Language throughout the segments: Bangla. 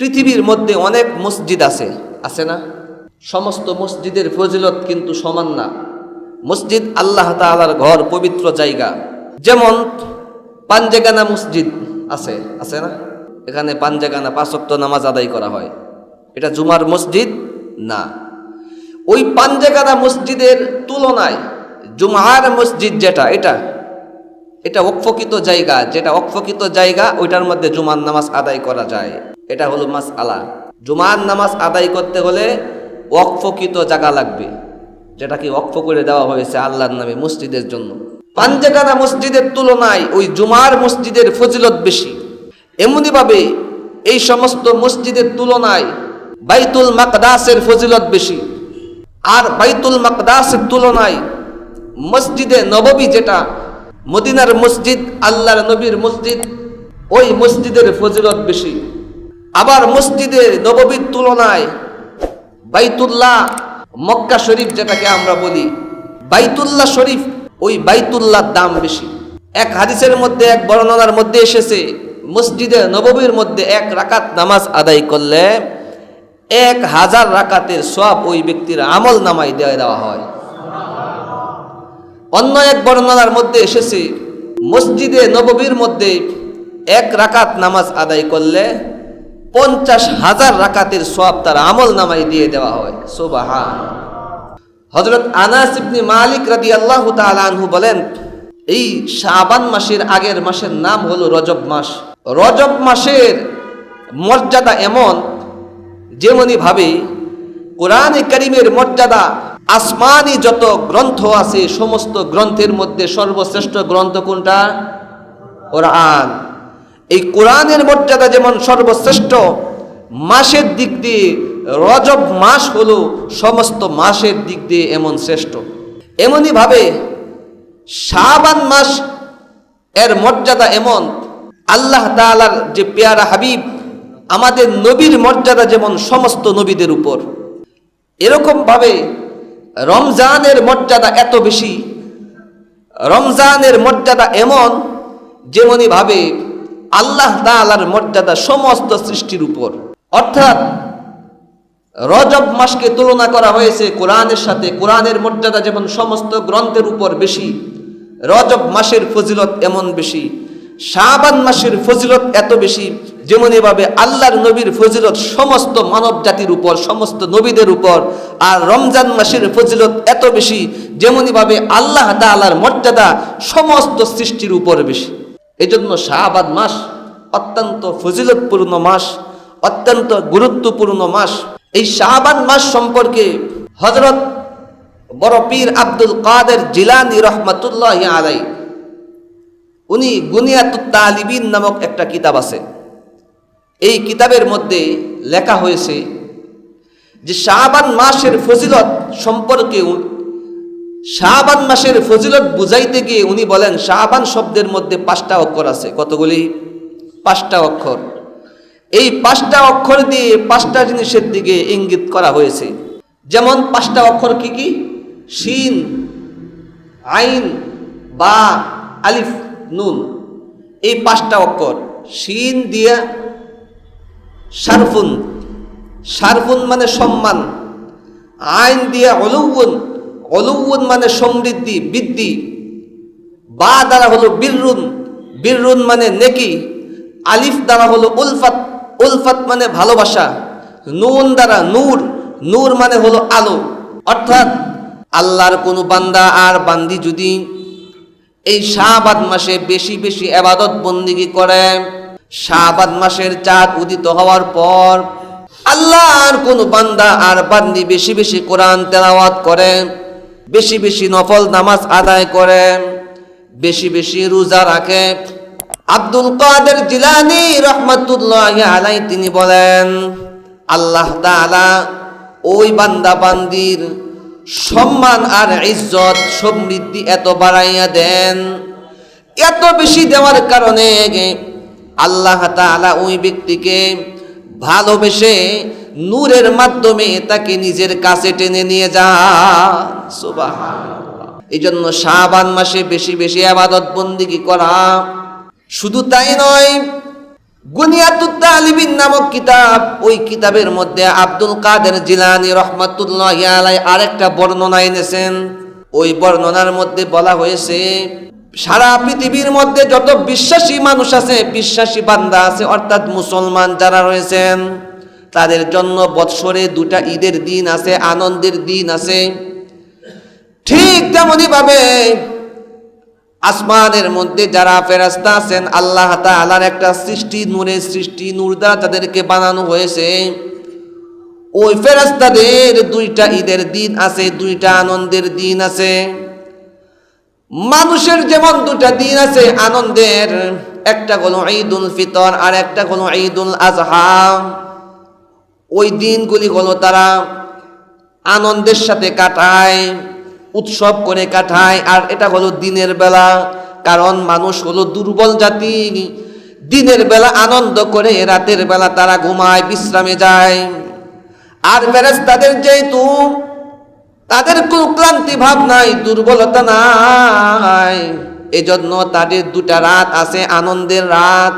পৃথিবীর মধ্যে অনেক মসজিদ আছে, আছে না? সমস্ত মসজিদের ফজিলত কিন্তু সমান না। মসজিদ আল্লাহ তাআলার ঘর, পবিত্র জায়গা। যেমন পাঞ্জেগানা মসজিদ আছে, আছে না? এখানে পাঞ্জেগানা 5 ওয়াক্ত নামাজ আদায় করা হয়। এটা জুমার মসজিদ না। ওই পাঞ্জেগানা মসজিদের তুলনায় জুমার মসজিদ যেটা, এটা ওয়াকফকৃত জায়গা, যেটা ওয়াকফকৃত জায়গা ওইটার মধ্যে জুমার নামাজ আদায় করা যায়। এটা হলো মাসআলা। জুমার নামাজ আদায় করতে হলে ওয়াকফকৃত জায়গা লাগবে, যেটাকে ওয়াকফ করে দেওয়া হয়েছে আল্লাহর নামে মসজিদের জন্য। পাঞ্জেগানা মসজিদের তুলনায় ওই জুমার মসজিদের ফজিলত বেশি। এমনিভাবে এই সমস্ত মসজিদের তুলনায় বাইতুল মাকদাসের ফজিলত বেশি। আর বাইতুল মাকদাসের তুলনায় মসজিদে নববী, যেটা মদিনার মসজিদ, আল্লাহর নবীর মসজিদ, ওই মসজিদের ফজিলত বেশি। আবার মসজিদে নববীর তুলনায় বাইতুল্লাহ, মক্কা শরীফ যেটাকে আমরা বলি বাইতুল্লাহ শরীফ, ওই বাইতুল্লাহর দাম বেশি। এক হাদিসের মধ্যে, এক বর্ণনার মধ্যে এসেছে, মসজিদে নববীর মধ্যে 1 রাকাত নামাজ আদায় করলে 1000 রাকাতের সওয়াব ওই ব্যক্তির আমল নামায় দিয়ে দেওয়া হয়। অন্য এক বর্ণনার মধ্যে এসেছে, মসজিদে নববীর মধ্যে 1 রাকাত নামাজ আদায় করলে 50,000 রাকাতের সওয়াব তার আমল নামায় দিয়ে দেওয়া হয়। সুবহানাল্লাহ। হযরত আনাস ইবনে মালিক রাদিয়াল্লাহু তাআলা আনহু বলেন, এই শাবান মাসের আগের মাসের নাম হলো রজব মাস। রজব মাসের মর্যাদা এমন, যেমনি ভাবে কোরআনে কারীমের মর্যাদা, আসমানি যত গ্রন্থ আছে সমস্ত গ্রন্থের মধ্যে সর্বশ্রেষ্ঠ গ্রন্থ কোনটা? কোরআন। এই কোরআনের মর্যাদা যেমন সর্বশ্রেষ্ঠ, মাসের দিক দিয়ে রজব মাস হলো সমস্ত মাসের দিক দিয়ে এমন শ্রেষ্ঠ। এমনই ভাবে শাবান মাস এর মর্যাদা এমন, আল্লাহ তাআলার যে পেয়ারা হাবিব আমাদের নবীর মর্যাদা যেমন সমস্ত নবীদের উপর, এরকম ভাবে রমজানের মর্যাদা এত বেশি। রমজানের মর্যাদা এমন, যেমনি ভাবে আল্লাহ তাআলার মর্যাদা সমস্ত সৃষ্টির উপর। অর্থাৎ রজব মাসকে তুলনা করা হয়েছে কোরআনের সাথে। কোরআনের মর্যাদা যেমন সমস্ত গ্রন্থের উপর বেশি, রজব মাসের ফজিলত এমন বেশি। শাবান মাসের ফজিলত এত বেশি, যেমনি ভাবে আল্লাহর নবীর ফজিলত সমস্ত মানব জাতির উপর, সমস্ত নবীদের উপর। আর রমজান মাসের ফজিলত এত বেশি, যেমনি ভাবে আল্লাহ তাআলার মর্যাদা সমস্ত সৃষ্টির উপর বেশি। এজন্য শাবান মাস অত্যন্ত ফজিলতপূর্ণ মাস, অত্যন্ত গুরুত্বপূর্ণ মাস। এই শাবান মাস সম্পর্কে হযরত বড় পীর আব্দুল কাদের জিলানী রাহমাতুল্লাহি আলাইহি, উনি গুনিয়াতুত তালিবিন নামক একটা কিতাব আছে। এই কিতাবের মধ্যে লেখা হয়েছে যে শাবান মাসের ফজিলত সম্পর্কে, শাবান মাসের ফজিলত বুঝাইতে গিয়ে উনি বলেন, শাবান শব্দের মধ্যে 5টা অক্ষর আছে। কতগুলি? 5টা অক্ষর। এই 5টা অক্ষর দিয়ে 5টা জিনিসের দিকে ইঙ্গিত করা হয়েছে। যেমন 5টা অক্ষর কি কি? শিন, আইন, বা, আলিফ, নুন। এই 5টা অক্ষর। শিন দিয়া শারফুন, শারফুন মানে সম্মান। আইন দিয়া অলুউন, অলুউন মানে সমৃদ্ধি, বৃদ্ধি। বা দ্বারা হলো বিররুন, বিররুন মানে নেকি। আলিফ দ্বারা হলো উলফাত, উলফাত মানে ভালোবাসা। নুন দ্বারা নূর, নূর মানে হলো আলো। অর্থাৎ আল্লাহর কোনো বান্দা আর বান্দি যদি এই শাবান মাসে বেশি বেশি ইবাদত বন্দেগী করে, শাবান মাসের চাঁদ উদিত হওয়ার পর আল্লাহর কোনো বান্দা আর বান্দি বেশি বেশি কোরআন তেলাওয়াত করে, বেশি বেশি নফল নামাজ আদায় করে, বেশি বেশি রোজা রাখে, আব্দুল কাদের জিলানী রাহমাতুল্লাহি আলাইহি তিনি বলেন, আল্লাহ তাআলা ওই বান্দা বান্দির সম্মান আর ইজ্জত সমৃদ্ধি এত বাড়াইয়া দেন। এত বেশি দেওয়ার কারণে আল্লাহ তাআলা ওই ব্যক্তিকে ভালোবেসে নূরের মাধ্যমে তাকে নিজের কাছে টেনে নিয়ে যান। সুবহানাল্লাহ। এই জন্য শাবান মাসে বেশি বেশি ইবাদত বন্দেগী করা। শুধু তাই নয়, গুনিয়াতুত তালিবিন নামক কিতাব, ওই কিতাবের মধ্যে আব্দুল কাদের জিলানী রহমাতুল্লাহি আলাইহি আরেকটা বর্ণনা এনেছেন। ওই বর্ণনার মধ্যে বলা হয়েছে, সারা পৃথিবীর মধ্যে যত বিশ্বাসী মানুষ আছে, বিশ্বাসী বান্দা আছে, অর্থাৎ মুসলমান যারা রয়েছেন, তাদের জন্য বৎসরে দুটা ঈদের দিন আছে, আনন্দের দিন আছে। ঠিক তেমনি ভাবে আসমানের মধ্যে যারা ফেরেশতা আছেন, আল্লাহ তাআলার একটা সৃষ্টি, নূরের সৃষ্টি, নূর দ্বারা তাদেরকে বানানো হয়েছে। ওই ফেরেশতাদের দুইটা ঈদের দিন আছে, দুইটা আনন্দের দিন আছে। মানুষের যেমন দুটা দিন আছে আনন্দের, একটা হলো ঈদুল ফিতর আর একটা হলো ঈদুল আজহা। ওই দিনগুলি হলো তারা আনন্দের সাথে কাটায়, উৎসব করে কাটায়। আর এটা হলো দিনের বেলা, কারণ মানুষ হলো দুর্বল জাতি, দিনের বেলা আনন্দ করে, রাতের বেলা তারা ঘুমায়, বিশ্রামে যায়। আর ফেরেশতাদের যেহেতু তাদের কোনো ক্লান্তি ভাব নাই, দুর্বলতা নাই, এজন্য তাদের দুটা রাত আছে আনন্দের রাত।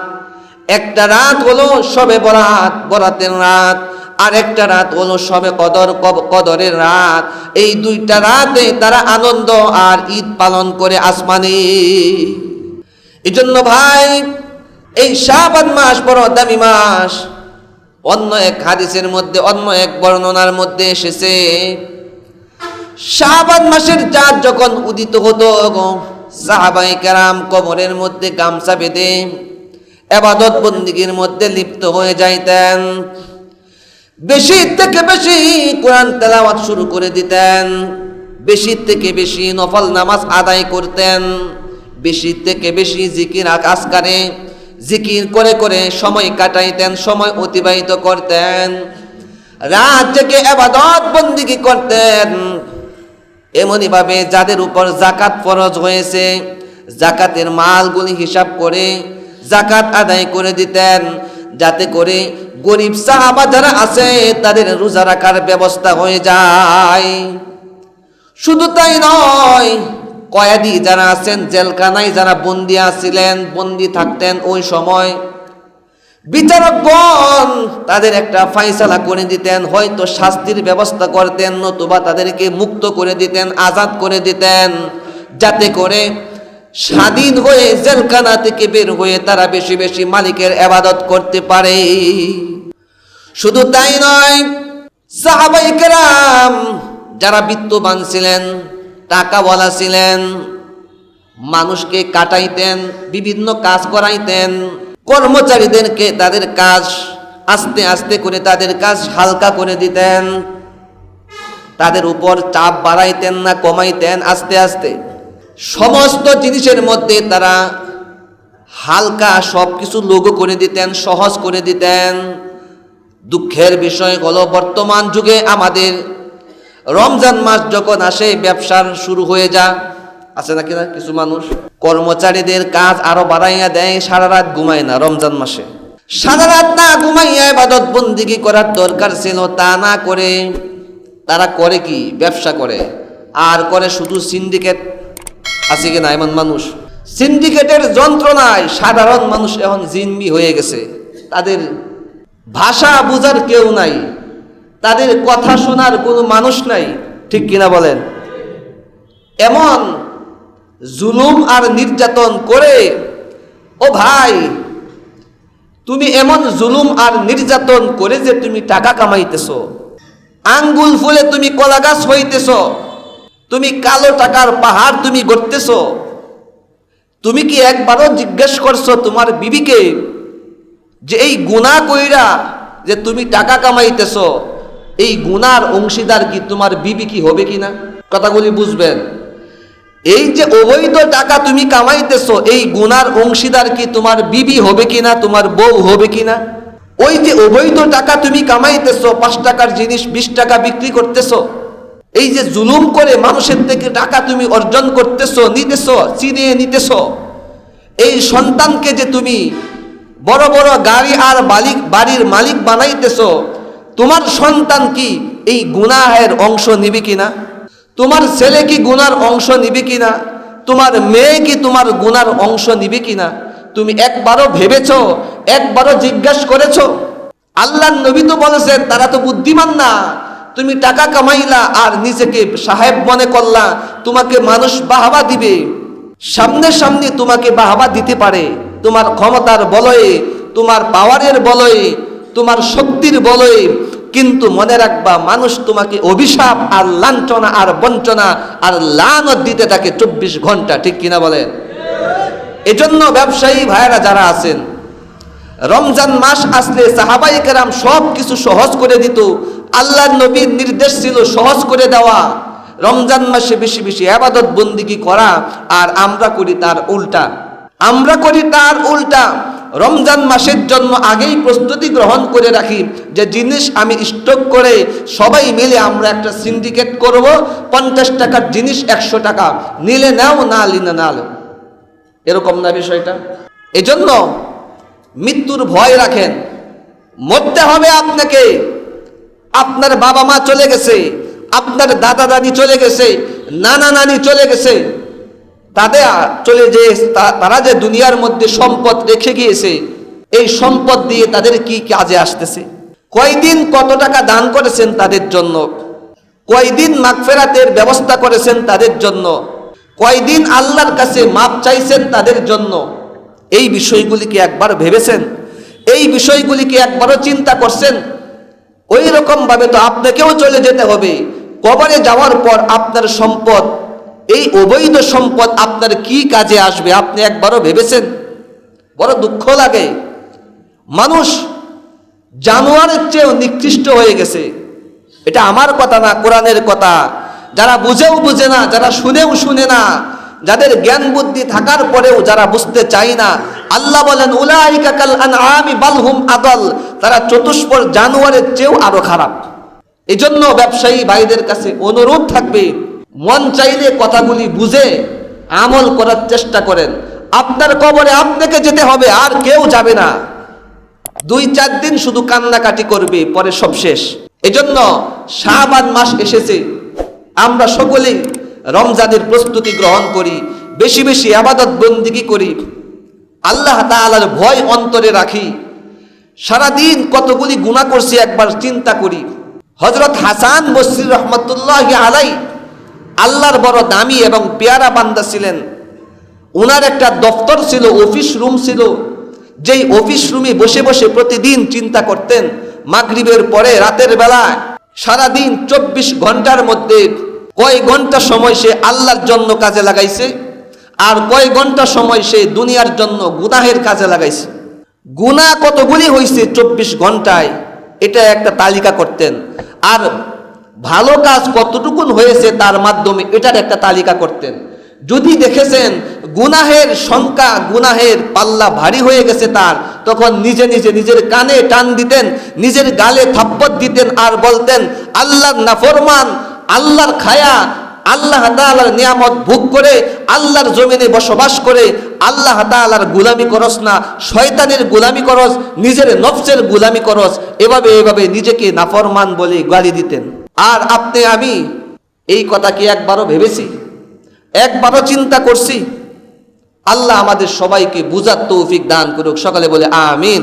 একটা রাত হলো শবে বরাত, বরাতের রাত, আর একটা রাত হলো শবে কদর, কদরের রাত। এই দুইটা রাতে তারা আনন্দ আর ঈদ পালন করে আসমানে। এজন্য ভাই, এই শাবান মাস বড় দামি মাস। অন্য এক হাদিসের মধ্যে, অন্য এক বর্ণনার মধ্যে এসেছে, শাবান মাসের চাঁদ যখন উদিত হতো, সাহাবায়ে কেরাম কোমরের মধ্যে গামছা বেঁধে ইবাদত বন্দেগীর মধ্যে লিপ্ত হয়ে যাইতেন। বেশি থেকে বেশি কোরআন তেলাওয়াত শুরু করে দিতেন, বেশি থেকে বেশি নফল নামাজ আদায় করতেন, বেশি থেকে বেশি জিকির আজকারে জিকির করে করে সময় কাটাইতেন, সময় অতিবাহিত করতেন, রাত জেগে ইবাদত বন্দেগী করতেন। এমনি ভাবে যাদের উপর যাকাত ফরজ হয়েছে, যাকাতের মালগুলি হিসাব করে যাকাত আদায় করে দিতেন, যাতে করে গরিব সাহাবা যারা আছে তাদের রোজা রাখার ব্যবস্থা হয়ে যায়। শুধু তাই নয়, কয়েদি যারা আছেন, জেলখানায় যারা বন্দী আছিলেন, বন্দী থাকতেন, ওই সময় বিচারকগণ তাদের একটা ফায়সালা করে দিতেন, হয়তো শাস্তির ব্যবস্থা করতেন, নতুবা তাদেরকে মুক্ত করে দিতেন, আজাদ করে দিতেন, যাতে করে স্বাধীন হয়ে জেলখানা থেকে বের হয়ে তারা বেশি বেশি মালিকের ইবাদত করতে পারে। শুধু তাই নয়, সাহাবায়ে কেরাম যারা বিত্তবান ছিলেন, টাকাওয়ালা ছিলেন, মানুষকে কাটাইতেন, বিভিন্ন কাজ করাইতেন, কর্মচারীদেরকে তাদের কাজ আস্তে আস্তে করে তাদের কাজ হালকা করে দিতেন, তাদের উপর চাপ বাড়াইতেন না, কমাইতেন আস্তে আস্তে। সমস্ত জিনিসের মধ্যে তারা হালকা সব কিছু লঘু করে দিতেন, সহজ করে দিতেন। দুঃখের বিষয় হলো বর্তমান যুগে আমাদের রমজান মাস যখন আসে, ব্যবসার শুরু হয়ে যায়, আছে নাকি না, কিছু মানুষ কর্মচারীদের কাজ আরো বাড়াইয়া দেয়, সারা রাত ঘুমায় না রমজান মাসে। সারা রাত না ঘুমাইয়া ইবাদত বন্দেগী করার দরকার ছিল, তা না করে তারা করে কি, ব্যবসা করে। আর করে শুধু সিন্ডিকেট, আছে কি না এমন মানুষ? সিন্ডিকেটের যন্ত্রণায় সাধারণ মানুষ এখন জিম্মি হয়ে গেছে, তাদের ভাষা বুঝার কেউ নাই, তাদের কথা শোনার কোনো মানুষ নাই, ঠিক কিনা বলেন? এমন জুলুম আর নির্যাতন করে, ও ভাই, তুমি এমন জুলুম আর নির্যাতন করে যে তুমি টাকা কামাইতেছ, আঙ্গুল ফুলে তুমি কলা গাছ হইতেছ, তুমি কালো টাকার পাহাড় তুমি গড়তেছ। তুমি কি একবারও জিজ্ঞেস করছো তোমার বিবিকে যে এই গুনাহ কইরা যে তুমি টাকা কামাইতেছ, এই গুনার অংশীদার কি তোমার বিবি কি হবে কিনা? কথাগুলি বুঝবেন। এই যে অবৈধ টাকা তুমি কামাইতেছ, এই গুনার অংশীদার কি তোমার বিবি হবে কিনা, তোমার বউ হবে কিনা? ওই যে অবৈধ টাকা তুমি কামাইতেছ, 5 টাকার জিনিস 20 টাকা বিক্রি করতেছ, এই যে জুলুম করে মানুষের থেকে টাকা তুমি অর্জন করতেছ, নিতেছ, চিনিয়ে নিতেছ, এই সন্তানকে যে তুমি বড় বড় গাড়ি আর বাড়ির মালিক বানাইতেছ, তোমার সন্তান কি এই গুনাহের অংশ নিবে কিনা? তোমার ছেলে কি গুনার অংশ নিবে কিনা? তোমার মেয়ে কি তোমার গুনার অংশ নিবে কিনা? তুমি একবারও ভেবেছো, একবারও জিজ্ঞাসা করেছো? আল্লাহর নবী তো বলেছেন তারা তো বুদ্ধিমান না। তুমি টাকা কামাইলা আর নিজেকে সাহেব মনে করলা, তোমাকে মানুষ বাহবা দিবে। সামনে সামনে তোমাকে বাহবা দিতে পারে তোমার ক্ষমতার বলয়ে, তোমার পাওয়ারের বলয়ে, তোমার শক্তির বলয়ে, কিন্তু মনে রাখবা মানুষ তোমাকে অভিশাপ আর লাঞ্ছনা আর বঞ্চনা আর লানত দিতে থাকে 24 ঘন্টা। ঠিক কিনা বলেন? এজন্য ব্যবসায়ী ভাইয়েরা যারা আছেন, রমজান মাস আসলে সাহাবায়ে কেরাম সব কিছু সহজ করে দিত। আল্লাহর নবীর নির্দেশ ছিল সহজ করে দেওয়া, রমজান মাসে বেশি বেশি ইবাদত বন্দিগি করা। আর আমরা করি তার উল্টা, আমরা করি তার উল্টা। রমজান মাসের জন্য আগেই প্রস্তুতি গ্রহণ করে রাখি যে জিনিস আমি স্টক করে সবাই মিলে আমরা একটা সিন্ডিকেট করব, 50 টাকার জিনিস 100 টাকা, নিলে নাও, না নিলে না। এরকম না বিষয়টা? এজন্য মৃত্যুর ভয় রাখেন। মরতে হবে আপনাকে। আপনার বাবা মা চলে গেছে, আপনার দাদা দাদি চলে গেছে, নানা নানি চলে গেছে, তাদের চলে যে তারা যে দুনিয়ার মধ্যে সম্পদ রেখে গিয়েছে, এই সম্পদ দিয়ে তাদের কি কাজে আসতেছে? কয়দিন কত টাকা দান করেছেন তাদের জন্য? কয়দিন মাগফিরাতের ব্যবস্থা করেছেন তাদের জন্য? কয়দিন আল্লাহর কাছে মাপ চাইছেন তাদের জন্য? এই বিষয়গুলি কি একবার ভেবেছেন? এই বিষয়গুলি কি একবারও চিন্তা করছেন? ওই রকম ভাবে তো আপনাকেও চলে যেতে হবে। কবরে যাওয়ার পর আপনার সম্পদ, এই অবৈধ সম্পদ আপনার কি কাজে আসবে আপনি একবারও ভেবেছেন? বড় দুঃখ লাগে। মানুষ জানোয়ারের চেয়েও নিকৃষ্ট হয়ে গেছে। এটা আমার কথা না, কোরআনের কথা। যারা বুঝেও বুঝে না, যারা শুনেও শুনে না, যাদের জ্ঞান বুদ্ধি থাকার পরেও যারা বুঝতে চায় না, আল্লাহ বলেন উলাইকা কাল আনআমি বাল হুম আদাল, তারা চতুষ্পদ জানোয়ারের চেয়েও আরো খারাপ। এজন্য ব্যবসায়ী ভাইদের কাছে অনুরোধ থাকবে, মন চাইলে কথাগুলি বুঝে আমল করার চেষ্টা করেন। আপনার কবরে আপনাকে যেতে হবে, আর কেউ যাবে না। 2-4 দিন শুধু কান্নাকাটি করবে, পরে সব শেষ। এজন্য শাবান মাস এসেছে, আমরা সকলেই রমজানের প্রস্তুতি গ্রহণ করি, বেশি বেশি ইবাদত বন্দেগী করি, আল্লাহ তাআলার ভয় অন্তরে রাখি। সারাদিন কতগুলি গুনাহ করছি একবার চিন্তা করি। হযরত হাসান বসরি রহমাতুল্লাহি আলাইহি আল্লাহর বড় দামি এবং পেয়ারা বান্দা ছিলেন। ওনার একটা দফতর ছিল, অফিস রুম ছিল, যেই অফিস রুমে বসে বসে প্রতিদিন চিন্তা করতেন। মাগরিবের পরে রাতের বেলায় সারাদিন 24 ঘন্টার মধ্যে কয় ঘন্টা সময় সে আল্লাহর জন্য কাজে লাগাইছে, আর কয় ঘন্টা সময় সে দুনিয়ার জন্য গুনাহের কাজে লাগাইছে। গুনাহ কতগুলি হয়েছে 24 ঘন্টায়, এটা একটা তালিকা করতেন। আর ভালো কাজ কতটুকুন হয়েছে তার মাধ্যমে এটার একটা তালিকা করতেন। যদি দেখেছেন গুনাহের সংখ্যা, গুনাহের পাল্লা ভারী হয়ে গেছে তার, তখন নিজে নিজে নিজের কানে টান দিতেন, নিজের গালে থাপ্পড় দিতেন, আর বলতেন আল্লাহর নাফরমান, আল্লাহর খায়া, আল্লাহ তাআলার নিয়ামত ভোগ করে, আল্লাহর জমিনে বসবাস করে আল্লাহ তাআলার গোলামি করস না, শয়তানের গোলামি করস, নিজের নফসের গোলামি করস। এভাবে এভাবে নিজেকে নাফরমান বলে গালি দিতেন। আর আপনি আমি এই কথা কি একবারও ভেবেছি? একবারও চিন্তা করছি? আল্লাহ আমাদের সবাইকে বুঝার তৌফিক দান করুক। সকালে বলে আমিন।